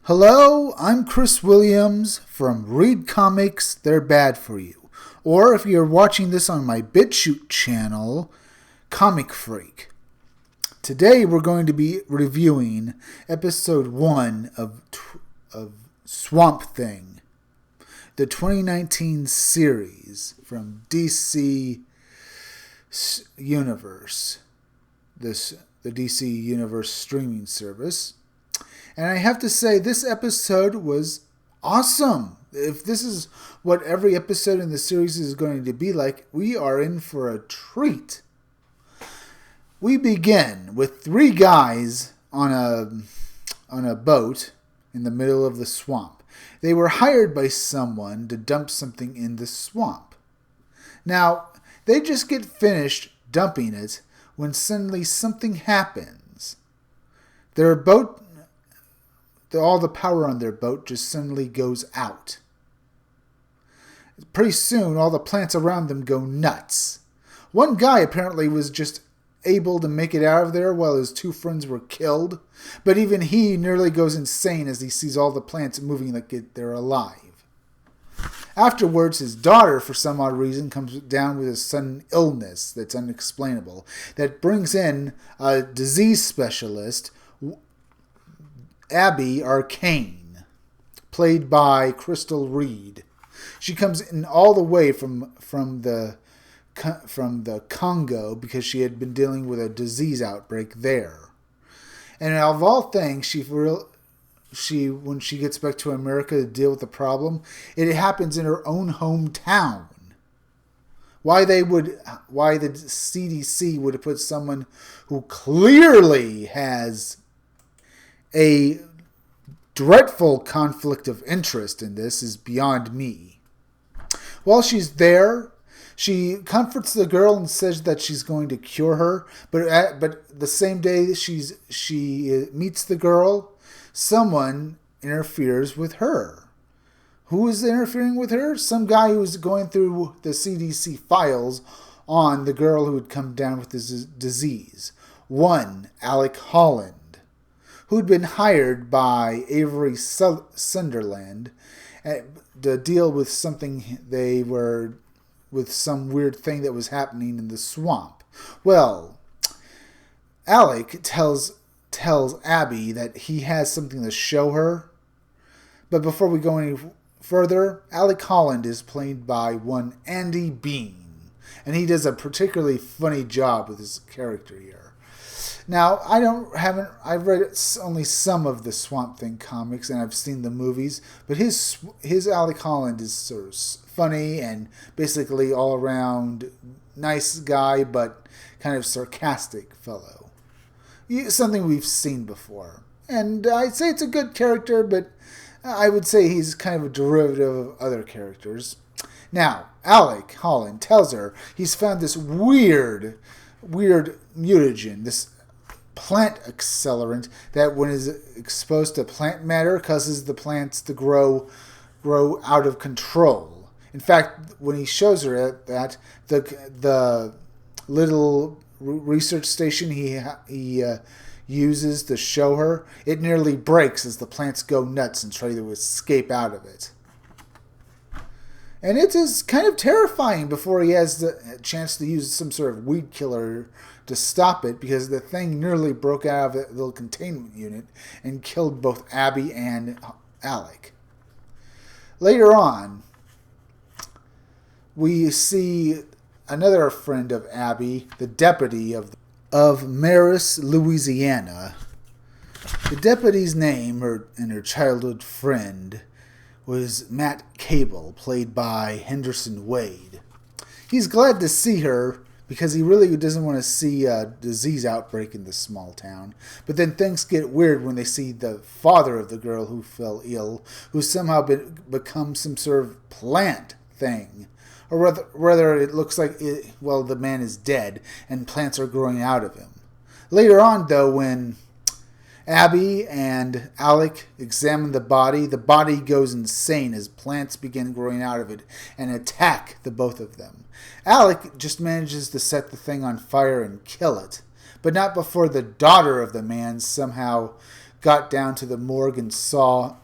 Hello, I'm Chris Williams from Read Comics, They're Bad For You. Or if you're watching this on my BitChute channel, Comic Freak. Today we're going to be reviewing episode 1 of Swamp Thing, the 2019 series from DC Universe, the DC Universe streaming service. And I have to say, this episode was awesome. If this is what every episode in the series is going to be like, we are in for a treat. We begin with 3 guys on a boat in the middle of the swamp. They were hired by someone to dump something in the swamp. Now, they just get finished dumping it when suddenly something happens. Their boat... all the power on their boat just suddenly goes out. Pretty soon, all the plants around them go nuts. One guy apparently was just able to make it out of there while his 2 friends were killed, but even he nearly goes insane as he sees all the plants moving like they're alive. Afterwards, his daughter, for some odd reason, comes down with a sudden illness that's unexplainable, that brings in a disease specialist, Abby Arcane, played by Crystal Reed. She comes in all the way from the Congo because she had been dealing with a disease outbreak there. And of all things, when she gets back to America to deal with the problem, it happens in her own hometown. Why the CDC would have put someone who clearly has a dreadful conflict of interest in this is beyond me. While she's there, she comforts the girl and says that she's going to cure her. But the same day she meets the girl, someone interferes with her. Who is interfering with her? Some guy who was going through the CDC files on the girl who had come down with this disease. One, Alec Holland, who'd been hired by Avery Sunderland to deal with some weird thing that was happening in the swamp. Well, Alec tells Abby that he has something to show her. But before we go any further, Alec Holland is played by one Andy Bean, and he does a particularly funny job with his character here. Now, I've read only some of the Swamp Thing comics, and I've seen the movies, but his Alec Holland is sort of funny and basically all around nice guy, but kind of sarcastic fellow. Something we've seen before. And I'd say it's a good character, but I would say he's kind of a derivative of other characters. Now, Alec Holland tells her he's found this weird mutagen, this plant accelerant that when is exposed to plant matter causes the plants to grow out of control. In fact, when he shows her that, the little research station he uses to show her, it nearly breaks as the plants go nuts and try to escape out of it. And it is kind of terrifying before he has the chance to use some sort of weed killer to stop it, because the thing nearly broke out of the little containment unit and killed both Abby and Alec. Later on, we see another friend of Abby, the deputy of Maris, Louisiana. The deputy's name, and her childhood friend, was Matt Cable, played by Henderson Wade. He's glad to see her because he really doesn't want to see a disease outbreak in this small town. But then things get weird when they see the father of the girl who fell ill, who's somehow become some sort of plant thing. Or rather it looks like, the man is dead and plants are growing out of him. Later on, though, when Abby and Alec examine the body goes insane as plants begin growing out of it and attack the both of them. Alec just manages to set the thing on fire and kill it, but not before the daughter of the man somehow got down to the morgue and saw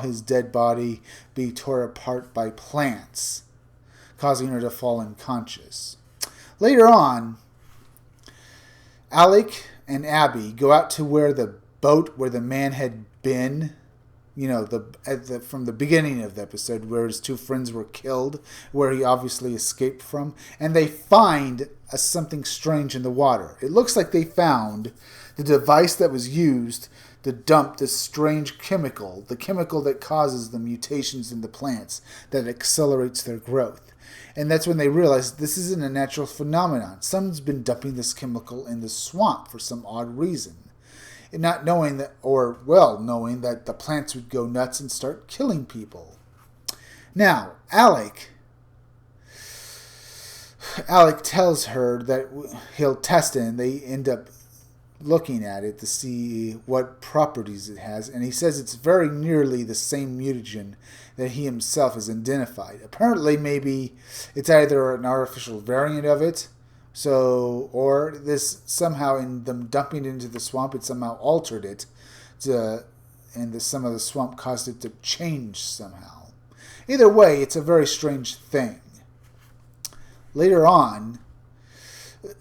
his dead body be torn apart by plants, causing her to fall unconscious. Later on, Alec and Abby go out to where the boat where the man had been, from the beginning of the episode, where his two friends were killed, where he obviously escaped from, and they find something strange in the water. It looks like they found the device that was used to dump this strange chemical, the chemical that causes the mutations in the plants that accelerates their growth. And that's when they realize this isn't a natural phenomenon. Someone's been dumping this chemical in the swamp for some odd reason. And not knowing that, knowing that the plants would go nuts and start killing people. Now, Alec tells her that he'll test it, and they end up looking at it to see what properties it has, and he says it's very nearly the same mutagen that he himself has identified. Apparently, maybe it's either an artificial variant of it, or this somehow, in them dumping it into the swamp, it somehow altered it, and some of the swamp caused it to change somehow. Either way, it's a very strange thing. Later on,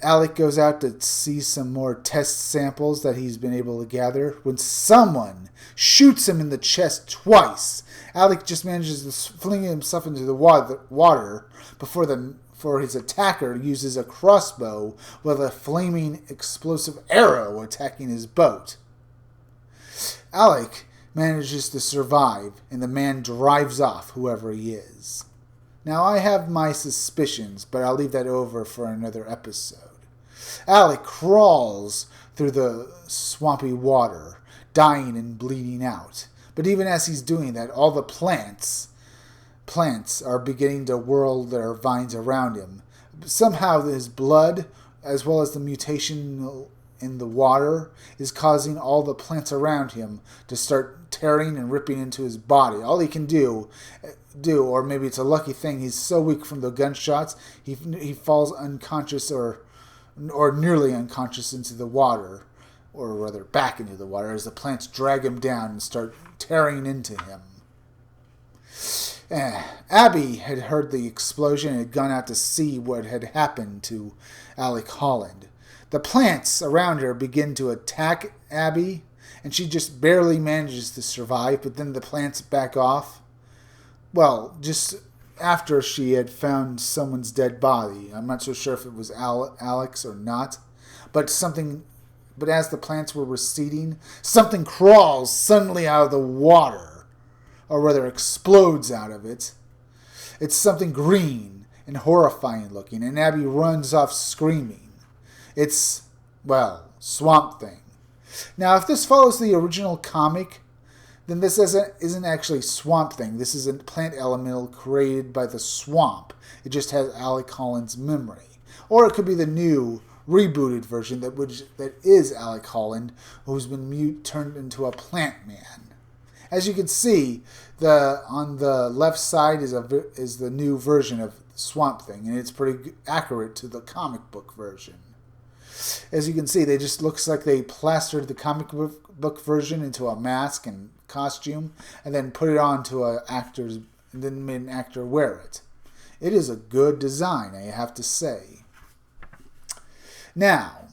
Alec goes out to see some more test samples that he's been able to gather when someone shoots him in the chest twice. Alec just manages to fling himself into the water before his attacker uses a crossbow with a flaming explosive arrow attacking his boat. Alec manages to survive, and the man drives off, whoever he is. Now, I have my suspicions, but I'll leave that over for another episode. Alec crawls through the swampy water, dying and bleeding out. But even as he's doing that, all the plants are beginning to whirl their vines around him. Somehow his blood, as well as the mutation in the water, is causing all the plants around him to start tearing and ripping into his body. All he can do, or maybe it's a lucky thing, he's so weak from the gunshots, he falls unconscious or nearly unconscious into the water, or rather back into the water, as the plants drag him down and start tearing into him. Abby had heard the explosion and had gone out to see what had happened to Alec Holland. The plants around her begin to attack Abby, and she just barely manages to survive, but then the plants back off. Well, just after she had found someone's dead body. I'm not so sure if it was Alex or not, but as the plants were receding, something crawls suddenly out of the water, or rather explodes out of it. It's something green and horrifying looking, and Abby runs off screaming. It's, Swamp Thing. Now, if this follows the original comic, then this isn't actually Swamp Thing. This is a plant elemental created by the swamp. It just has Alec Holland's memory. Or it could be the new rebooted version that is Alec Holland, who's been turned into a plant man. As you can see, on the left side is the new version of Swamp Thing, and it's pretty accurate to the comic book version. As you can see, they just looks like they plastered the comic book version into a mask and costume, and then put it on to and then made an actor wear it. It is a good design, I have to say. Now,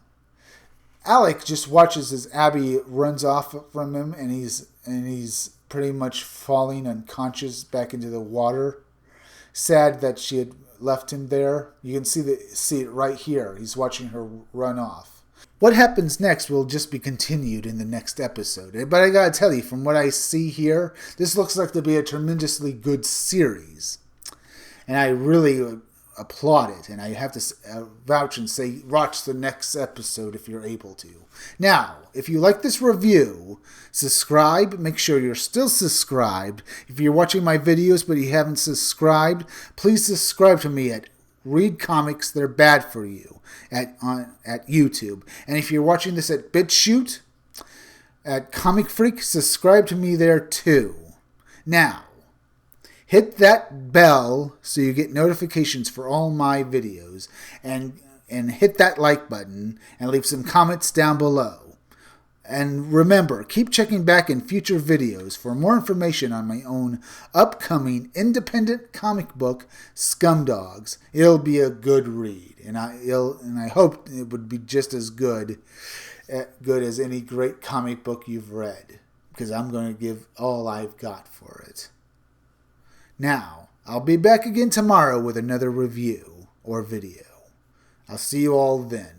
Alec just watches as Abby runs off from him, and he's pretty much falling unconscious back into the water. Sad that she had left him there. You can see it right here. He's watching her run off. What happens next will just be continued in the next episode. But I gotta tell you, from what I see here, this looks like to be a tremendously good series. And I really applaud it. And I have to vouch and say, watch the next episode if you're able to. Now, if you like this review, subscribe. Make sure you're still subscribed. If you're watching my videos but you haven't subscribed, please subscribe to me at Read Comics That Are Bad For You at YouTube. And if you're watching this at BitChute, at Comic Freak, subscribe to me there too. Now, hit that bell so you get notifications for all my videos, and hit that like button and leave some comments down below. And remember, keep checking back in future videos for more information on my own upcoming independent comic book, Scumdogs. It'll be a good read, and I hope it would be just as good as any great comic book you've read, because I'm going to give all I've got for it. Now, I'll be back again tomorrow with another review or video. I'll see you all then.